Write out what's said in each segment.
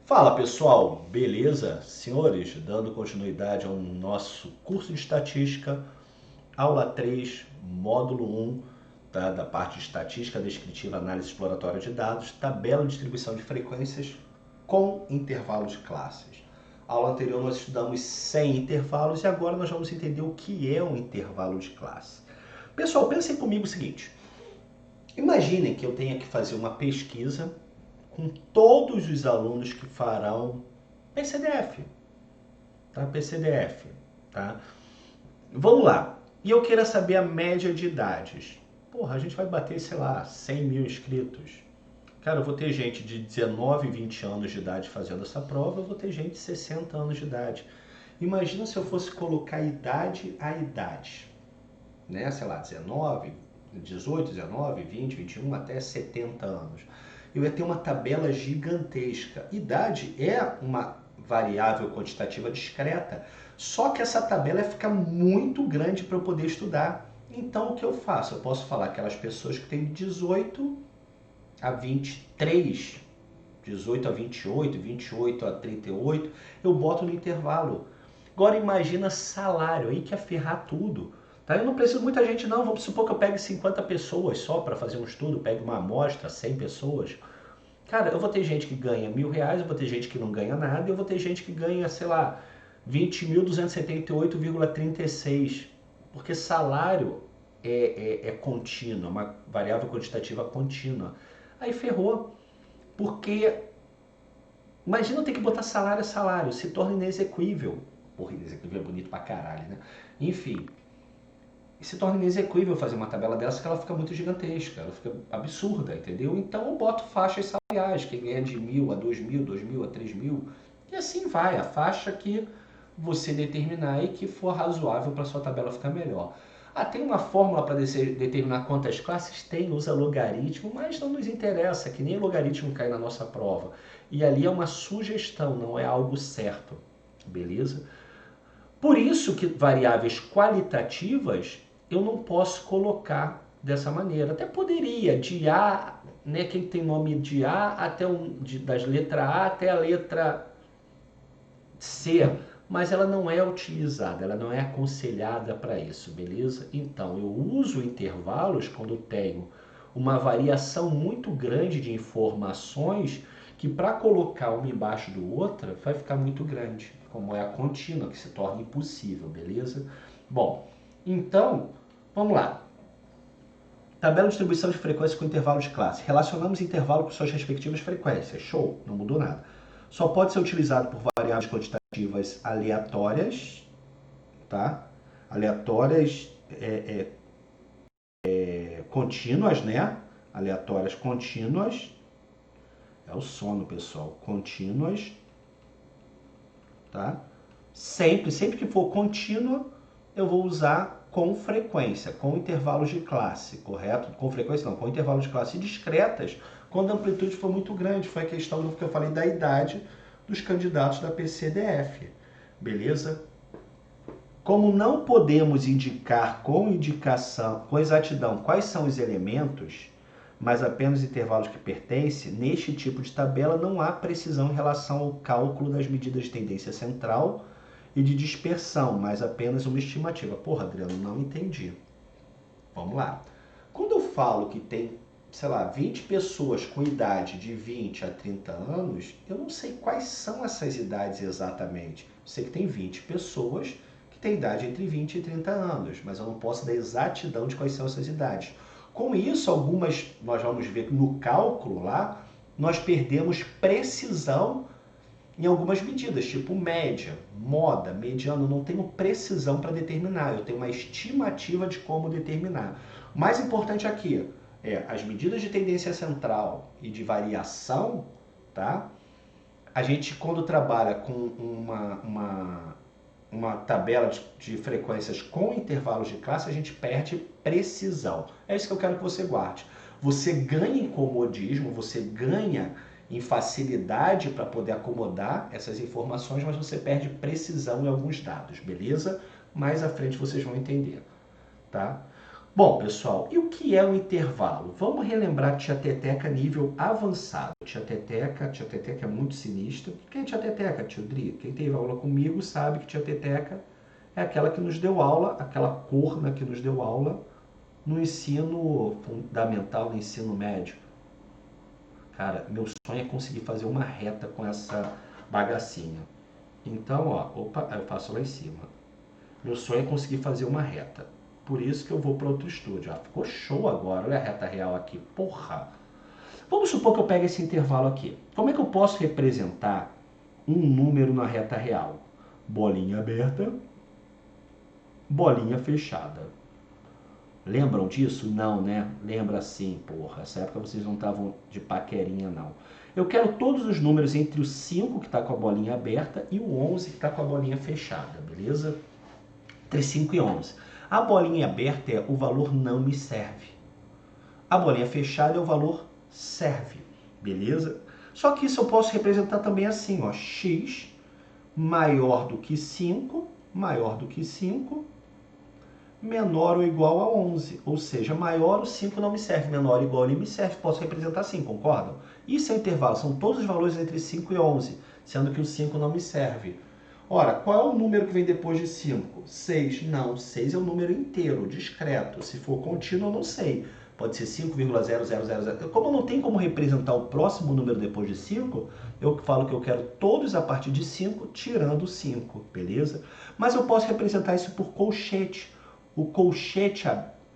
Fala pessoal, beleza? Senhores, dando continuidade ao nosso curso de estatística, aula 3, módulo 1, tá? Da parte de estatística descritiva, análise exploratória de dados, tabela de distribuição de frequências com intervalos de classes. Aula anterior nós estudamos sem intervalos e agora nós vamos entender o que é um intervalo de classe. Pessoal, pensem comigo o seguinte, imaginem que eu tenha que fazer uma pesquisa com todos os alunos que farão PCDF, tá? PCDF, tá? Vamos lá. E eu queira saber a média de idades. Porra, a gente vai bater, sei lá, 100 mil inscritos. Cara, eu vou ter gente de 19, 20 anos de idade fazendo essa prova, eu vou ter gente de 60 anos de idade. Imagina se eu fosse colocar idade a idade, né? Sei lá, 19, 18, 19, 20, 21 até 70 anos. Eu ia ter uma tabela gigantesca. Idade é uma variável quantitativa discreta, só que essa tabela ia ficar muito grande para eu poder estudar. Então o que eu faço? Eu posso falar aquelas pessoas que têm 18 a 23, 18 a 28, 28 a 38, eu boto no intervalo. Agora imagina salário, aí que ia ferrar tudo. Tá? Eu não preciso de muita gente não, vamos supor que eu pegue 50 pessoas só para fazer um estudo, pegue uma amostra, 100 pessoas. Cara, eu vou ter gente que ganha R$ 1.000, eu vou ter gente que não ganha nada, e eu vou ter gente que ganha, sei lá, 20.278,36. Porque salário é contínuo, é uma variável quantitativa contínua. Aí ferrou. Porque imagina eu ter que botar salário a salário, se torna inexequível. Porra, inexequível é bonito pra caralho, né? Enfim, se torna inexequível fazer uma tabela dessa que ela fica muito gigantesca, ela fica absurda, entendeu? Então eu boto faixas salariais, quem ganha de 1.000 a 2.000, 2.000 a 3.000, e assim vai, a faixa que você determinar e que for razoável para sua tabela ficar melhor. Ah, tem uma fórmula para determinar quantas classes tem, usa logaritmo, mas não nos interessa, que nem logaritmo cai na nossa prova. E ali é uma sugestão, não é algo certo, beleza? Por isso que variáveis qualitativas eu não posso colocar dessa maneira. Até poderia, de A, né, quem tem nome de A até das letras A até a letra C, mas ela não é utilizada, ela não é aconselhada para isso, beleza? Então eu uso intervalos quando tenho uma variação muito grande de informações que para colocar uma embaixo do outra vai ficar muito grande, como é a contínua, que se torna impossível, beleza? Bom, então, vamos lá. Tabela de distribuição de frequência com intervalo de classe. Relacionamos intervalo com suas respectivas frequências. Show, não mudou nada. Só pode ser utilizado por variáveis quantitativas aleatórias, tá? Aleatórias contínuas, né? Aleatórias contínuas. É o sono, pessoal. Contínuas, tá? Sempre que for contínua, eu vou usar com frequência, com intervalos de classe, correto? Com frequência não, com intervalos de classe discretas, quando a amplitude for muito grande. Foi a questão do que eu falei da idade dos candidatos da PCDF, beleza? Como não podemos indicar com exatidão quais são os elementos, mas apenas intervalos que pertencem, neste tipo de tabela não há precisão em relação ao cálculo das medidas de tendência central e de dispersão, mas apenas uma estimativa. Porra, Adriano, não entendi. Vamos lá. Quando eu falo que tem, sei lá, 20 pessoas com idade de 20 a 30 anos, eu não sei quais são essas idades exatamente. Eu sei que tem 20 pessoas que têm idade entre 20 e 30 anos, mas eu não posso dar exatidão de quais são essas idades. Com isso, algumas, nós vamos ver no cálculo lá, nós perdemos precisão em algumas medidas, tipo média, moda, mediano, eu não tenho precisão para determinar, eu tenho uma estimativa de como determinar. O mais importante aqui é as medidas de tendência central e de variação, tá? A gente, quando trabalha com uma tabela de frequências com intervalos de classe, a gente perde precisão. É isso que eu quero que você guarde. Você ganha em comodismo, você ganha em facilidade para poder acomodar essas informações, mas você perde precisão em alguns dados, beleza? Mais à frente vocês vão entender, tá? Bom, pessoal, e o que é o intervalo? Vamos relembrar Tia Teteca nível avançado. Tia Teteca é muito sinistra. Quem é Tia Teteca, tio Dri? Quem teve aula comigo sabe que Tia Teteca é aquela que nos deu aula, aquela corna que nos deu aula no ensino fundamental, no ensino médio. Cara, meu sonho é conseguir fazer uma reta com essa bagacinha. Então, ó, opa, eu faço lá em cima. Meu sonho é conseguir fazer uma reta. Por isso que eu vou para outro estúdio. Ah, ficou show agora. Olha a reta real aqui. Porra! Vamos supor que eu pegue esse intervalo aqui. Como é que eu posso representar um número na reta real? Bolinha aberta, bolinha fechada. Lembram disso? Não, né? Lembra sim, porra. Essa época vocês não estavam de paquerinha, não. Eu quero todos os números entre o 5, que está com a bolinha aberta, e o 11, que está com a bolinha fechada, beleza? Entre 5 e 11. A bolinha aberta é o valor não me serve. A bolinha fechada é o valor serve, beleza? Só que isso eu posso representar também assim, ó, x maior do que 5, menor ou igual a 11. Ou seja, maior o 5 não me serve, menor ou igual a ele me serve. Posso representar assim, concordam? Isso é intervalo, são todos os valores entre 5 e 11, sendo que o 5 não me serve. Ora, qual é o número que vem depois de 5? 6. Não, 6 é um número inteiro, discreto. Se for contínuo, eu não sei. Pode ser 5,0000. Como eu não tenho como representar o próximo número depois de 5, eu falo que eu quero todos a partir de 5, tirando 5, beleza? Mas eu posso representar isso por colchete. O colchete,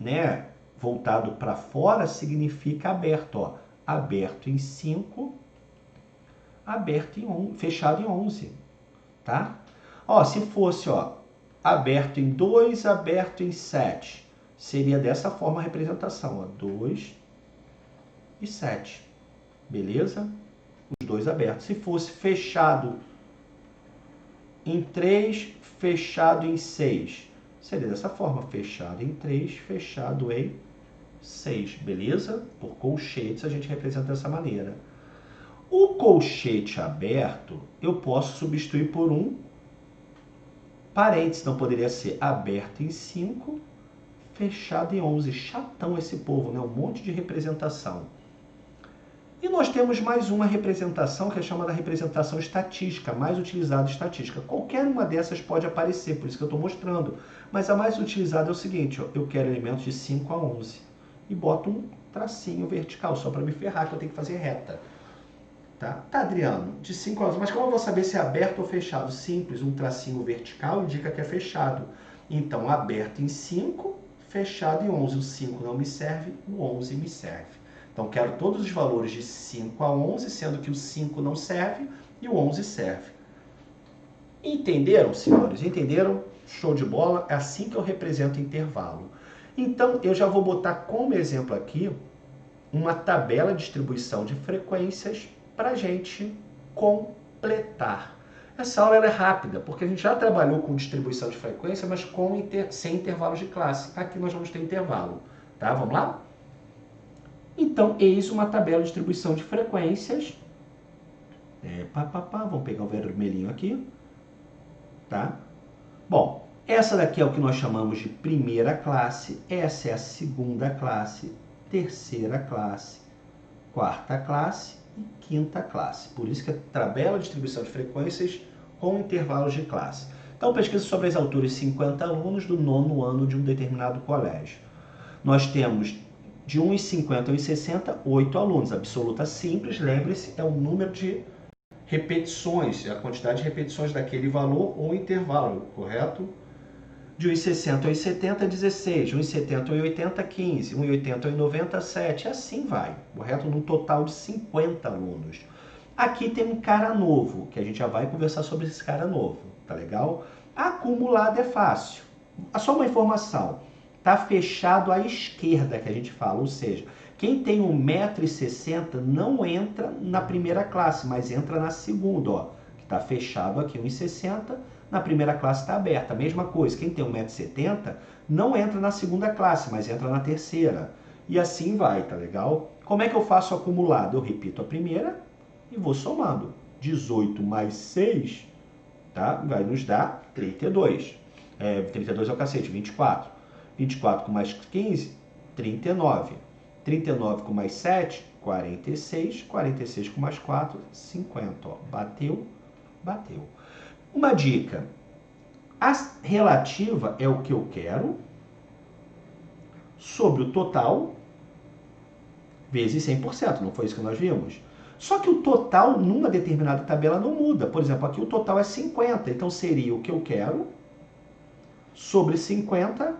né, voltado para fora significa aberto, ó. Aberto em 5, aberto em 11, fechado em 11, tá? Ó, se fosse, ó, aberto em 2, aberto em 7, seria dessa forma a representação, ó, 2 e 7, beleza? Os dois abertos. Se fosse fechado em 3, fechado em 6, seria dessa forma, fechado em 3, fechado em 6, beleza? Por colchetes a gente representa dessa maneira. O colchete aberto eu posso substituir por um parênteses, não poderia ser aberto em 5, fechado em 11. Chatão esse povo, né? Um monte de representação. E nós temos mais uma representação que é chamada representação estatística, mais utilizada estatística. Qualquer uma dessas pode aparecer, por isso que eu estou mostrando. Mas a mais utilizada é o seguinte, ó, eu quero elementos de 5 a 11. E boto um tracinho vertical, só para me ferrar, que eu tenho que fazer reta. Tá, Adriano, de 5 a 11, mas como eu vou saber se é aberto ou fechado? Simples, um tracinho vertical indica que é fechado. Então, aberto em 5, fechado em 11. O 5 não me serve, o 11 me serve. Então, quero todos os valores de 5 a 11, sendo que o 5 não serve e o 11 serve. Entenderam, senhores? Entenderam? Show de bola? É assim que eu represento intervalo. Então, eu já vou botar como exemplo aqui uma tabela de distribuição de frequências para a gente completar. Essa aula é rápida, porque a gente já trabalhou com distribuição de frequência, mas sem intervalos de classe. Aqui nós vamos ter intervalo. Tá? Vamos lá? Então, eis uma tabela de distribuição de frequências. Vamos pegar o vermelhinho aqui. Tá? Bom, essa daqui é o que nós chamamos de primeira classe, essa é a segunda classe, terceira classe, quarta classe e quinta classe. Por isso que é tabela de distribuição de frequências com intervalos de classe. Então, pesquisa sobre as alturas de 50 alunos do 9º ano de um determinado colégio. Nós temos de 1,50 a 1,60, 8 alunos. Absoluta simples, lembre-se, é o número de repetições, a quantidade de repetições daquele valor ou intervalo, correto? De 1,60 a 1,70, 16. De 1,70 a 1,80, 15. 1,80 a 1,90, 7. Assim vai, correto? Num total de 50 alunos. Aqui tem um cara novo, que a gente já vai conversar sobre esse cara novo, tá legal? Acumulado é fácil. Só uma informação. Tá fechado à esquerda, que a gente fala, ou seja, quem tem 1,60 m não entra na primeira classe, mas entra na segunda, ó. Que tá fechado aqui, 1,60 m. Na primeira classe está aberta. A mesma coisa, quem tem 1,70 m não entra na segunda classe, mas entra na terceira. E assim vai, tá legal? Como é que eu faço o acumulado? Eu repito a primeira e vou somando. 18 mais 6, tá? Vai nos dar 32. 32 é o cacete, 24. 24 com mais 15, 39. 39 com mais 7, 46. 46 com mais 4, 50. Ó, bateu, bateu. Uma dica. A relativa é o que eu quero sobre o total vezes 100%. Não foi isso que nós vimos? Só que o total, numa determinada tabela, não muda. Por exemplo, aqui o total é 50. Então, seria o que eu quero sobre 50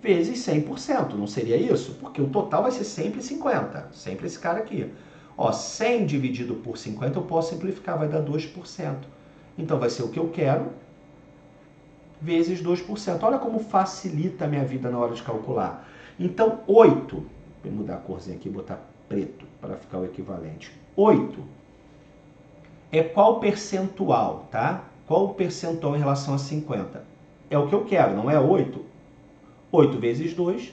vezes 100%. Não seria isso? Porque o total vai ser sempre 50. Sempre esse cara aqui. Ó, 100 dividido por 50 eu posso simplificar, vai dar 2%. Então, vai ser o que eu quero vezes 2%. Olha como facilita a minha vida na hora de calcular. Então, 8. Vou mudar a corzinha aqui e botar preto para ficar o equivalente. 8 é qual percentual, tá? Qual o percentual em relação a 50? É o que eu quero, não é 8? 8 vezes 2,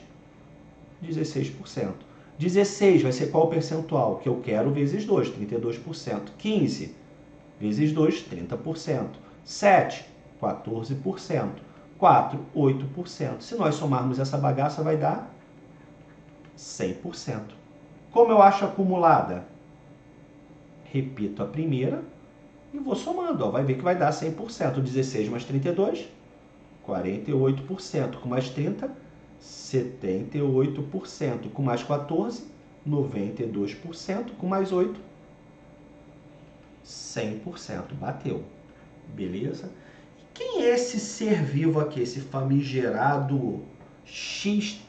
16%. 16 vai ser qual percentual? Que eu quero vezes 2, 32%. 15 vezes 2, 30%. 7, 14%. 4, 8%. Se nós somarmos essa bagaça, vai dar 100%. Como eu acho acumulada? Repito a primeira e vou somando. Ó. Vai ver que vai dar 100%. 16 mais 32, 48%. Com mais 30, 78%. Com mais 14, 92%. Com mais 8, 100%. Bateu. Beleza? Quem é esse ser vivo aqui? Esse famigerado X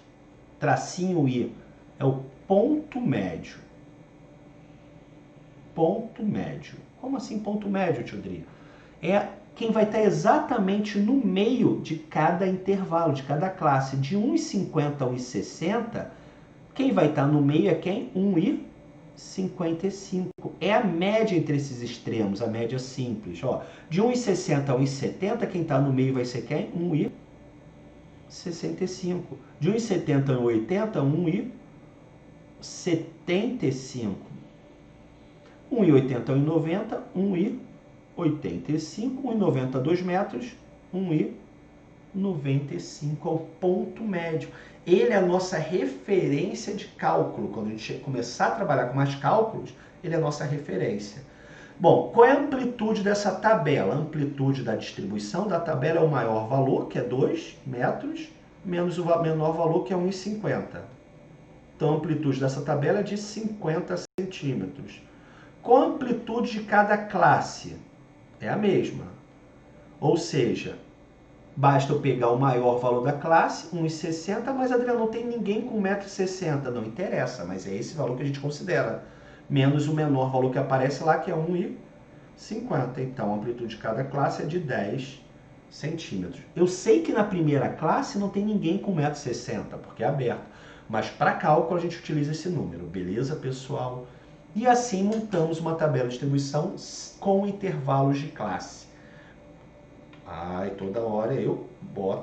tracinho I? É o ponto médio. Ponto médio. Como assim ponto médio, tio Dri? É quem vai estar exatamente no meio de cada intervalo, de cada classe. De 1,50 a 1,60, quem vai estar no meio é quem? 1,55. É a média entre esses extremos, a média simples. Ó, de 1,60 a 1,70, quem está no meio vai ser quem? 1,65. De 1,70 a 1,80, 1,75. 1,80 a 1,90, 1,85. 1,90 a 2 metros, 1,95 é o ponto médio. Ele é a nossa referência de cálculo. Quando a gente começar a trabalhar com mais cálculos, ele é a nossa referência. Bom, qual é a amplitude dessa tabela? A amplitude da distribuição da tabela é o maior valor, que é 2 metros, menos o menor valor, que é 1,50. Então, a amplitude dessa tabela é de 50 centímetros. Qual a amplitude de cada classe? É a mesma. Ou seja, basta eu pegar o maior valor da classe, 1,60, mas, Adriano, não tem ninguém com 1,60 m. Não interessa, mas é esse valor que a gente considera. Menos o menor valor que aparece lá, que é 1,50. Então, a amplitude de cada classe é de 10 centímetros. Eu sei que na primeira classe não tem ninguém com 1,60 m, porque é aberto. Mas para cálculo a gente utiliza esse número. Beleza, pessoal? E assim montamos uma tabela de distribuição com intervalos de classe. E toda hora eu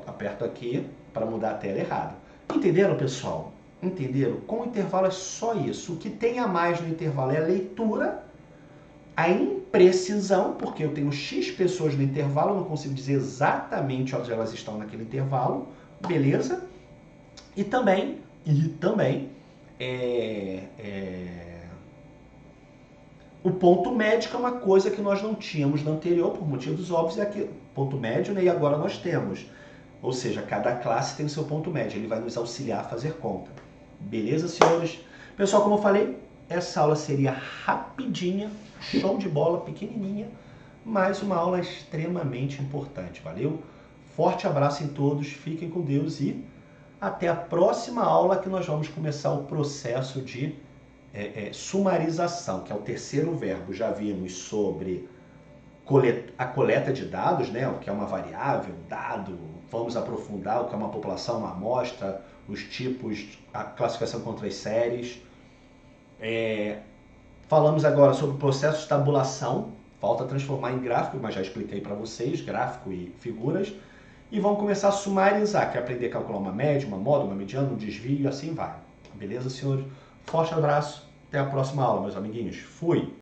aperto aqui para mudar a tela errada. Entenderam, pessoal? Entenderam? Com o intervalo é só isso. O que tem a mais no intervalo é a leitura, a imprecisão, porque eu tenho X pessoas no intervalo, eu não consigo dizer exatamente onde elas estão naquele intervalo, beleza? E também o ponto médio é uma coisa que nós não tínhamos no anterior, por motivos óbvios, é aqui, ponto médio, né? E agora nós temos. Ou seja, cada classe tem o seu ponto médio, ele vai nos auxiliar a fazer conta. Beleza, senhores? Pessoal, como eu falei, essa aula seria rapidinha, show de bola, pequenininha, mas uma aula extremamente importante, valeu? Forte abraço em todos, fiquem com Deus e até a próxima aula que nós vamos começar o processo de sumarização, que é o terceiro verbo. Já vimos sobre a coleta de dados, né? O que é uma variável, dado, vamos aprofundar o que é uma população, uma amostra, os tipos, a classificação contra as séries. Falamos agora sobre o processo de tabulação, falta transformar em gráfico, mas já expliquei para vocês, gráfico e figuras. E vamos começar a sumarizar, que é aprender a calcular uma média, uma moda, uma mediana, um desvio e assim vai. Beleza, senhores? Forte abraço, até a próxima aula, meus amiguinhos. Fui!